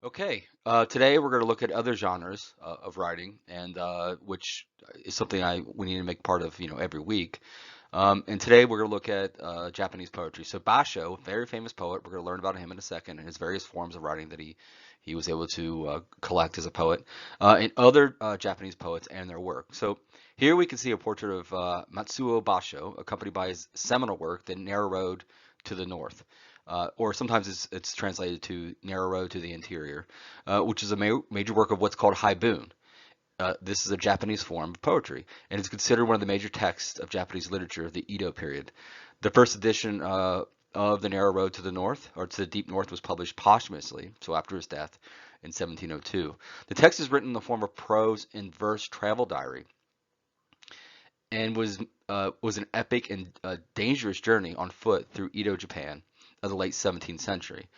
Okay, today we're going to look at other genres of writing, and which is something we need to make part of, every week. And today we're going to look at Japanese poetry. So Basho, very famous poet, we're going to learn about him in a second and his various forms of writing that he was able to collect as a poet, and other Japanese poets and their work. So here we can see a portrait of Matsuo Basho, accompanied by his seminal work, The Narrow Road to the North. Or sometimes it's translated to Narrow Road to the Interior, which is a major work of what's called haibun. This is a Japanese form of poetry, and it's considered one of the major texts of Japanese literature of the Edo period. The first edition of The Narrow Road to the North, or to the Deep North, was published posthumously, so after his death in 1702. The text is written in the form of prose and verse travel diary, and was an epic and dangerous journey on foot through Edo, Japan, of the late 17th century.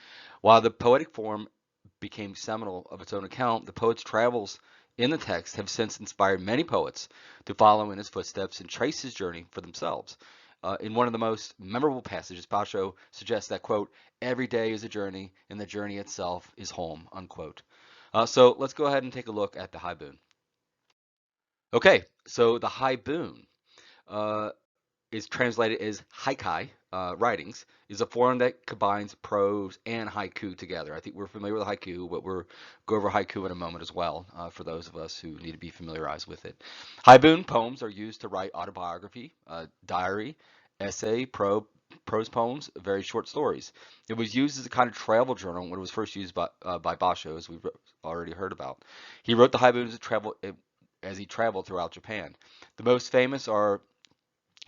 While the poetic form became seminal of its own account, the poet's travels in the text have since inspired many poets to follow in his footsteps and trace his journey for themselves. In one of the most memorable passages, Basho suggests that, quote, every day is a journey, and the journey itself is home, unquote. So let's go ahead and take a look at the haibun. Okay, so the haibun uh, is translated as haikai writings, is a form that combines prose and haiku together. I think we're familiar with haiku, but we'll go over haiku in a moment as well for those of us who need to be familiarized with it. Haibun poems are used to write autobiography, diary, essay, prose poems, very short stories. It was used as a kind of travel journal when it was first used by Basho, as we've already heard about. He wrote the haibun as he traveled throughout Japan. The most famous are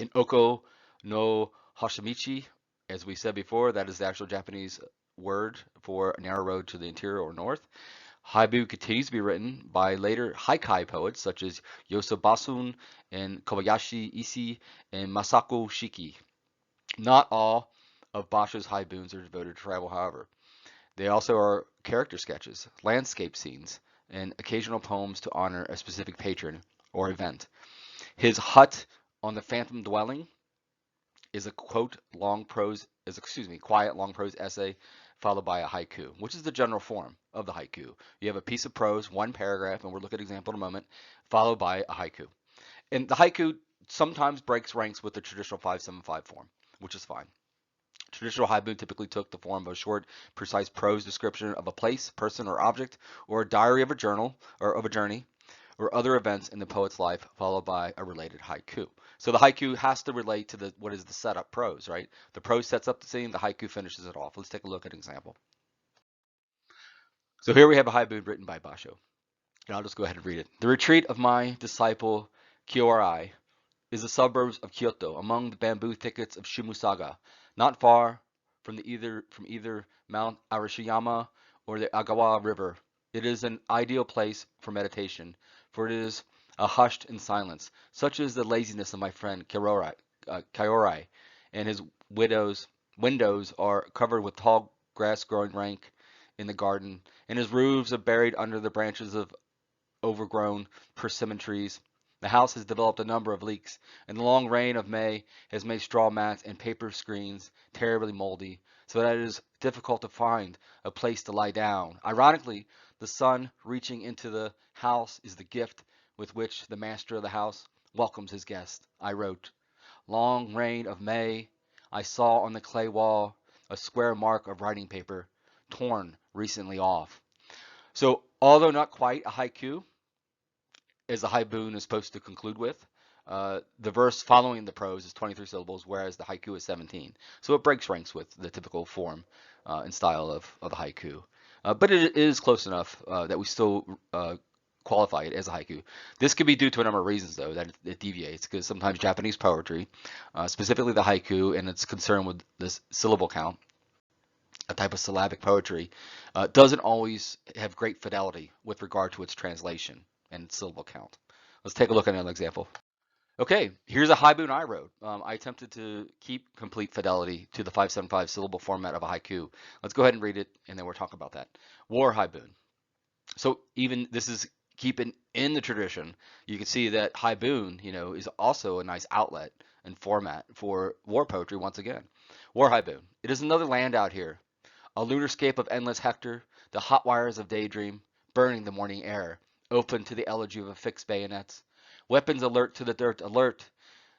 in Oko no Hashimichi, as we said before, that is the actual Japanese word for a narrow road to the interior or north. Haiku continues to be written by later haikai poets such as Yosobasun and Kobayashi Issei and Masako Shiki. Not all of Basho's haibuns are devoted to travel, however. They also are character sketches, landscape scenes, and occasional poems to honor a specific patron or event. His hut on the Phantom Dwelling is a quiet long prose essay followed by a haiku, which is the general form of the haiku. You have a piece of prose, one paragraph, and we'll look at an example in a moment, followed by a haiku. And the haiku sometimes breaks ranks with the traditional 575 form, which is fine. Traditional haiku typically took the form of a short, precise prose description of a place, person, or object, or a diary of a journal or of a journey, or other events in the poet's life, followed by a related haiku. So the haiku has to relate to what is the setup prose, right? The prose sets up the scene, the haiku finishes it off. Let's take a look at an example. So here we have a haiku written by Basho, and I'll just go ahead and read it. The retreat of my disciple Kyorai is the suburbs of Kyoto, among the bamboo thickets of Shimosaga, not far from either Mount Arashiyama or the Agawa River. It is an ideal place for meditation, for it is a hushed in silence. Such is the laziness of my friend Kyorai, and his windows are covered with tall grass growing rank in the garden, and his roofs are buried under the branches of overgrown persimmon trees. The house has developed a number of leaks, and the long rain of May has made straw mats and paper screens terribly moldy, so that it is difficult to find a place to lie down. Ironically, the sun reaching into the house is the gift with which the master of the house welcomes his guest. I wrote, long rain of May, I saw on the clay wall a square mark of writing paper, torn recently off. So, although not quite a haiku, as the haibun is supposed to conclude with. The verse following the prose is 23 syllables, whereas the haiku is 17. So it breaks ranks with the typical form and style of the haiku. But it is close enough that we still qualify it as a haiku. This could be due to a number of reasons, though, that it deviates, because sometimes Japanese poetry, specifically the haiku and its concern with this syllable count, a type of syllabic poetry, doesn't always have great fidelity with regard to its translation and its syllable count. Let's take a look at another example. Okay, here's a haibun I wrote. I attempted to keep complete fidelity to the 575 syllable format of a haiku. Let's go ahead and read it, and then we'll talk about that. War haibun. So even this is keeping in the tradition. You can see that haibun, is also a nice outlet and format for war poetry once again. War haibun. It is another land out here, a lunarscape of endless hector, the hot wires of daydream, burning the morning air, open to the elegy of affixed bayonets. Weapons alert to the dirt, alert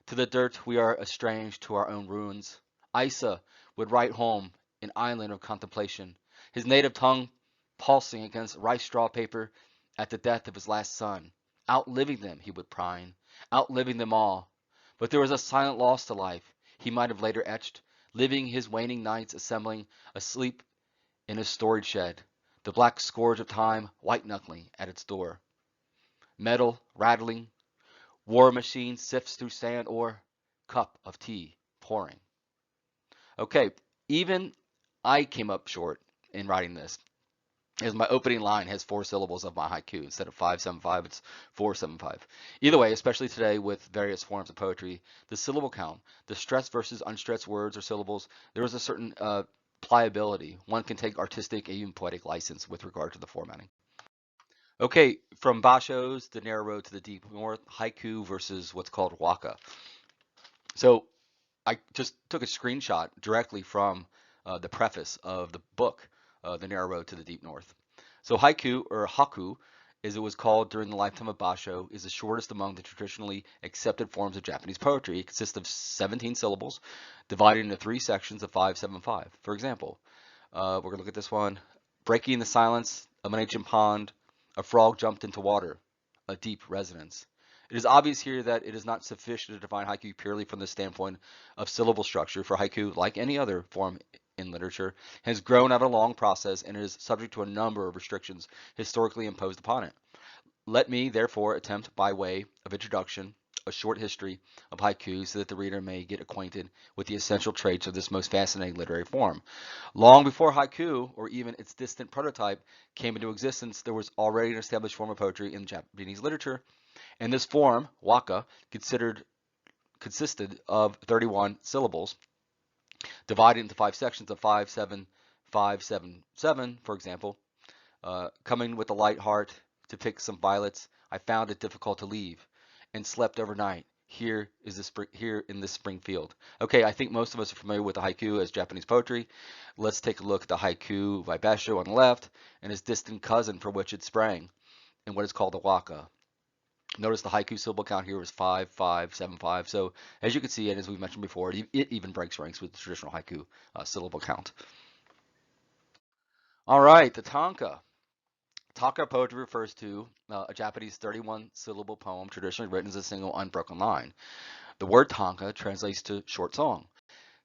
to the dirt, we are estranged to our own ruins. Isa would write home, an island of contemplation, his native tongue pulsing against rice straw paper at the death of his last son. Outliving them, he would pine, outliving them all. But there was a silent loss to life, he might have later etched, living his waning nights assembling, asleep in his storage shed, the black scourge of time white-knuckling at its door. Metal rattling, war machine sifts through sand ore, cup of tea pouring. Okay, even I came up short in writing this, as my opening line has 4 syllables of my haiku. Instead of 575, it's 475. Either way, especially today with various forms of poetry, the syllable count, the stressed versus unstressed words or syllables, there is a certain pliability. One can take artistic and even poetic license with regard to the formatting. Okay, from Basho's The Narrow Road to the Deep North, haiku versus what's called Waka. So I just took a screenshot directly from the preface of the book, The Narrow Road to the Deep North. So haiku, or haku, as it was called during the lifetime of Basho, is the shortest among the traditionally accepted forms of Japanese poetry. It consists of 17 syllables, divided into 3 sections of 575. For example, we're going to look at this one. Breaking the silence of an ancient pond, a frog jumped into water, a deep resonance. It is obvious here that it is not sufficient to define haiku purely from the standpoint of syllable structure, for haiku, like any other form in literature, has grown out a long process and is subject to a number of restrictions historically imposed upon it. Let me, therefore, attempt by way of introduction a short history of haiku so that the reader may get acquainted with the essential traits of this most fascinating literary form. Long before haiku, or even its distant prototype, came into existence, there was already an established form of poetry in Japanese literature, and this form, waka, consisted of 31 syllables, divided into 5 sections of 5, 7, 5, 7, 7, for example. Coming with a light heart to pick some violets, I found it difficult to leave, and slept overnight. Here in this spring field. Okay, I think most of us are familiar with the haiku as Japanese poetry. Let's take a look at the haiku by Basho on the left, and his distant cousin from which it sprang, and what is called the waka. Notice the haiku syllable count here was 5, 5, 7, 5. So as you can see, and as we've mentioned before, it even breaks ranks with the traditional haiku syllable count. All right, the tanka. Tanka poetry refers to a Japanese 31 syllable poem traditionally written as a single unbroken line. The word tanka translates to short song.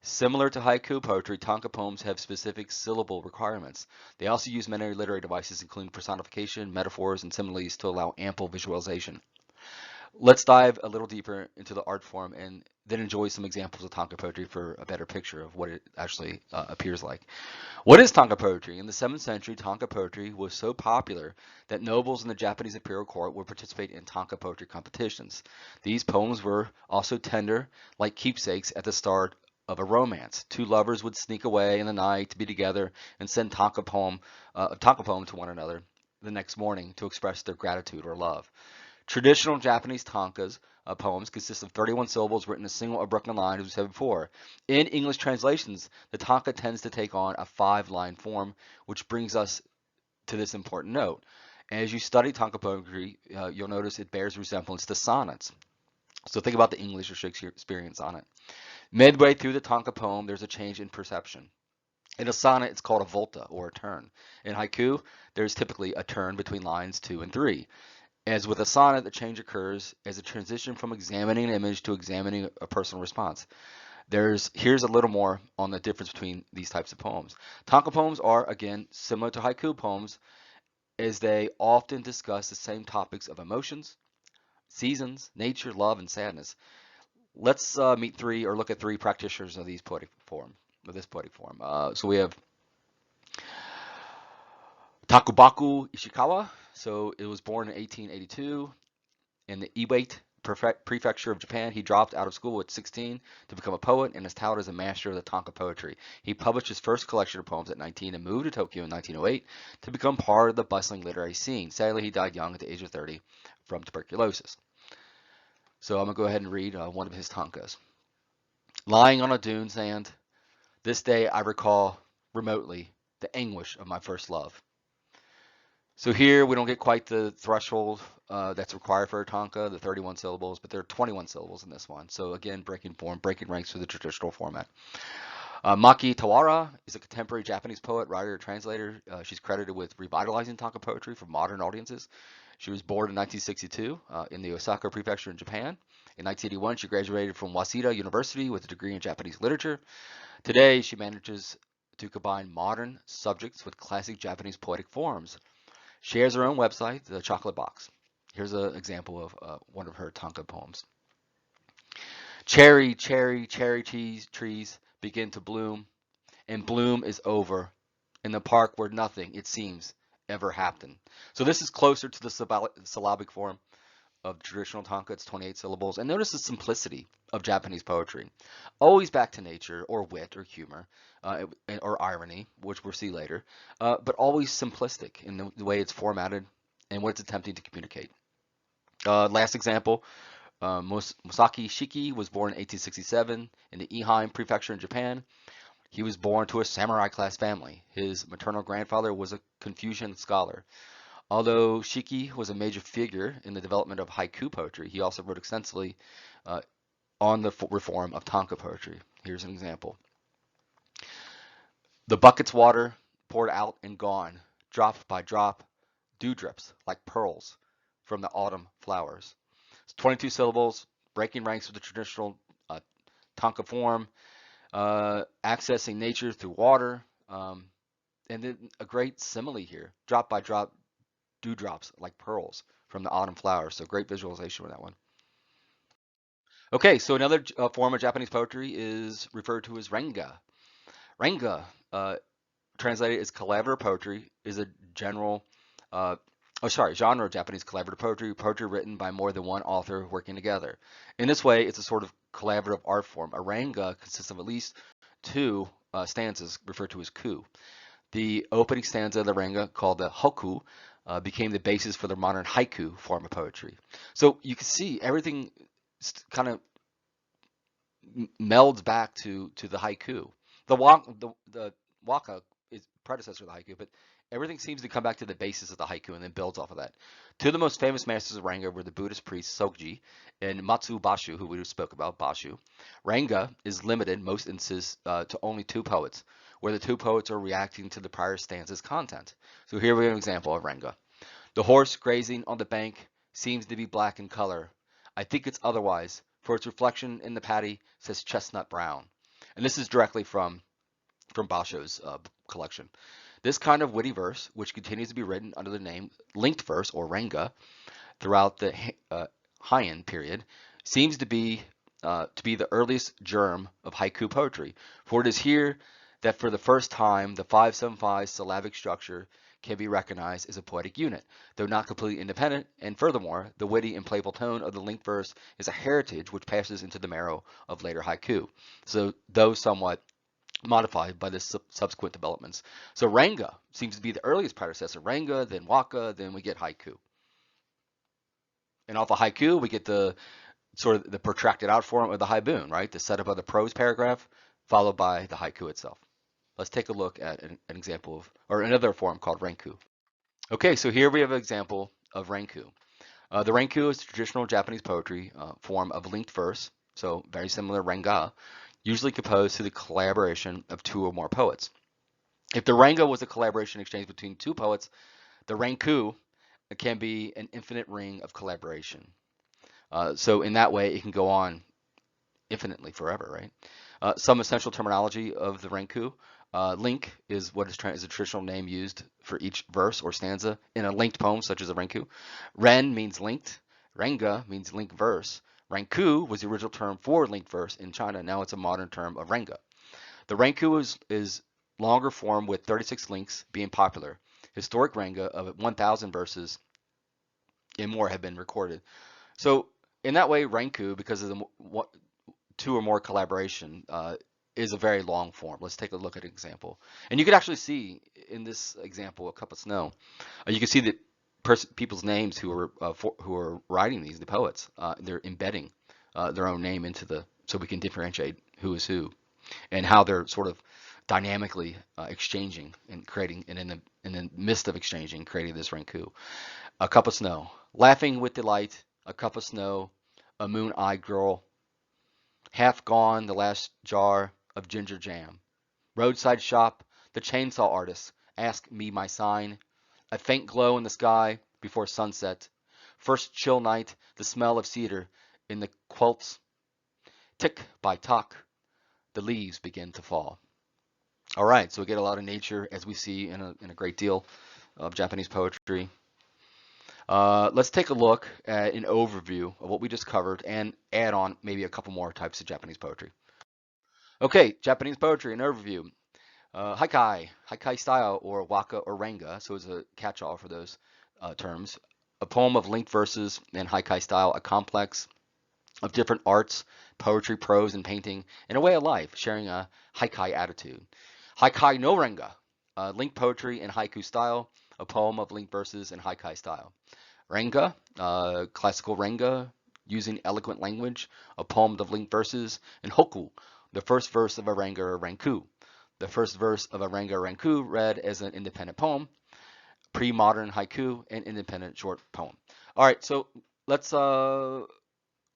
Similar to haiku poetry, tanka poems have specific syllable requirements. They also use many literary devices, including personification, metaphors, and similes to allow ample visualization. Let's dive a little deeper into the art form and then enjoy some examples of tanka poetry for a better picture of what it actually appears like. What is tanka poetry? In the 7th century, tanka poetry was so popular that nobles in the Japanese imperial court would participate in tanka poetry competitions. These poems were also tender, like keepsakes at the start of a romance. 2 lovers would sneak away in the night to be together and send tanka poem to one another the next morning to express their gratitude or love. Traditional Japanese tankas poems consist of 31 syllables written in a single or broken line, as we said before. In English translations, the tanka tends to take on a 5-line form, which brings us to this important note. As you study tanka poetry, you'll notice it bears resemblance to sonnets. So think about the English or Shakespearean sonnet. Midway through the tanka poem, there's a change in perception. In a sonnet, it's called a volta, or a turn. In haiku, there's typically a turn between lines 2 and 3. As with a sonnet, the change occurs as a transition from examining an image to examining a personal response. Here's a little more on the difference between these types of poems. Tanka poems are, again, similar to haiku poems, as they often discuss the same topics of emotions, seasons, nature, love, and sadness. Let's look at 3 practitioners of this poetic form. So we have Takubaku Ishikawa. So it was born in 1882 in the Iwate Prefecture of Japan. He dropped out of school at 16 to become a poet and is touted as a master of the tanka poetry. He published his first collection of poems at 19 and moved to Tokyo in 1908 to become part of the bustling literary scene. Sadly, he died young at the age of 30 from tuberculosis. So I'm going to go ahead and read one of his tankas. Lying on a dune sand, this day I recall remotely the anguish of my first love. So here we don't get quite the threshold that's required for a tanka, the 31 syllables, but there are 21 syllables in this one. So again, breaking form, breaking ranks through the traditional format. Maki Tawara is a contemporary Japanese poet, writer, translator. She's credited with revitalizing tanka poetry for modern audiences. She was born in 1962 in the Osaka Prefecture in Japan. In 1981, she graduated from Waseda University with a degree in Japanese literature. Today, she manages to combine modern subjects with classic Japanese poetic forms. She has her own website, The Chocolate Box. Here's an example of one of her tanka poems. Cherry, cherry, cherry trees begin to bloom, and bloom is over in the park where nothing, it seems, ever happened. So this is closer to the syllabic form of traditional tanka. It's 28 syllables. And notice the simplicity of Japanese poetry. Always back to nature, or wit, or humor, or irony, which we'll see later, but always simplistic in the way it's formatted and what it's attempting to communicate. Last example, Musaki Shiki was born in 1867 in the Ehime Prefecture in Japan. He was born to a samurai class family. His maternal grandfather was a Confucian scholar. Although Shiki was a major figure in the development of haiku poetry, he also wrote extensively on the reform of tanka poetry. Here's an example. The bucket's water poured out and gone, drop by drop, dewdrops like pearls from the autumn flowers. It's 22 syllables, breaking ranks with the traditional tanka form, accessing nature through water, and then a great simile here, drop by drop, dewdrops like pearls from the autumn flowers. So great visualization with that one. Okay, so another form of Japanese poetry is referred to as renga. Renga, translated as collaborative poetry, is a general, genre of Japanese collaborative poetry, poetry written by more than one author working together. In this way, it's a sort of collaborative art form. A renga consists of at least two stanzas referred to as ku. The opening stanza of the renga, called the hoku, became the basis for the modern haiku form of poetry. So you can see everything kind of melds back to the haiku. The waka is predecessor of the haiku, but everything seems to come back to the basis of the haiku and then builds off of that. Two of the most famous masters of Ranga were the Buddhist priests Sokji and Matsu Basho, who we just spoke about, Basho. Ranga is limited, most instances, to only two poets, where the two poets are reacting to the prior stanza's content. So here we have an example of Ranga. The horse grazing on the bank seems to be black in color. I think it's otherwise, for its reflection in the paddy says chestnut brown. And this is directly from Basho's collection. This kind of witty verse, which continues to be written under the name linked verse or ranga throughout the Heian period, seems to be the earliest germ of haiku poetry. For it is here that for the first time the 575 syllabic structure can be recognized as a poetic unit, though not completely independent, and furthermore, the witty and playful tone of the linked verse is a heritage which passes into the marrow of later haiku. So, though somewhat modified by the subsequent developments. So Ranga seems to be the earliest predecessor. Ranga, then Waka, then we get haiku. And off of haiku, we get the sort of the protracted out form of the haibun, right? The setup of the prose paragraph, followed by the haiku itself. Let's take a look at an example of, or another form called renku. Okay, so here we have an example of renku. The renku is the traditional Japanese poetry form of linked verse, so very similar ranga, usually composed through the collaboration of two or more poets. If the ranga was a collaboration exchange between two poets, the renku can be an infinite ring of collaboration. So in that way, it can go on infinitely forever, right? Some essential terminology of the renku. Link is what is a traditional name used for each verse or stanza in a linked poem, such as a renku. Ren means linked. Renga means linked verse. Renku was the original term for linked verse in China. Now it's a modern term of renga. The renku is longer form with 36 links being popular. Historic renga of 1,000 verses and more have been recorded. So in that way, renku, because of the two or more collaboration, is a very long form. Let's take a look at an example. And you can actually see in this example, A Cup of Snow, you can see that people's names who are writing these, the poets, they're embedding their own name into so we can differentiate who is who and how they're sort of dynamically exchanging and creating, and in the midst of exchanging, creating this Renku. A cup of snow, laughing with delight. A cup of snow, a moon-eyed girl, half gone the last jar of ginger jam. Roadside shop, the chainsaw artist, ask me my sign. A faint glow in the sky before sunset. First chill night, the smell of cedar in the quilts. Tick by tock, the leaves begin to fall. All right, so we get a lot of nature as we see in a great deal of Japanese poetry. Let's take a look at an overview of what we just covered and add on maybe a couple more types of Japanese poetry. Okay, Japanese poetry, an overview. Haikai style, or Waka or Renga, so it's a catch-all for those terms. A poem of linked verses in Haikai style, a complex of different arts, poetry, prose, and painting, and a way of life, sharing a Haikai attitude. Haikai no Renga, linked poetry in haiku style, a poem of linked verses in Haikai style. Renga, classical Renga, using eloquent language, a poem of linked verses, and Hoku, the first verse of a Renga or Renku. The first verse of a Renga or Renku read as an independent poem, pre-modern haiku, and independent short poem. All right, so let's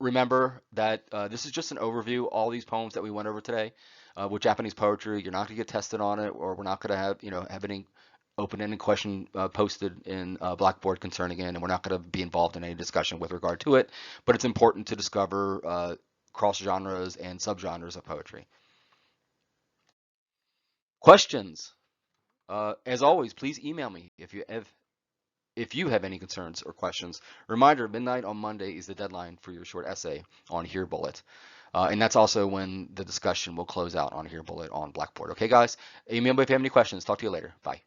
remember that this is just an overview. All these poems that we went over today with Japanese poetry, you're not going to get tested on it, or we're not going to have any open-ended question posted in Blackboard concerning it, and we're not going to be involved in any discussion with regard to it. But it's important to discover cross genres and subgenres of poetry. Questions? As always, please email me if you have any concerns or questions. Reminder, midnight on Monday is the deadline for your short essay on Here Bullet. And that's also when the discussion will close out on Here Bullet on Blackboard. Okay, guys? Email me if you have any questions. Talk to you later. Bye.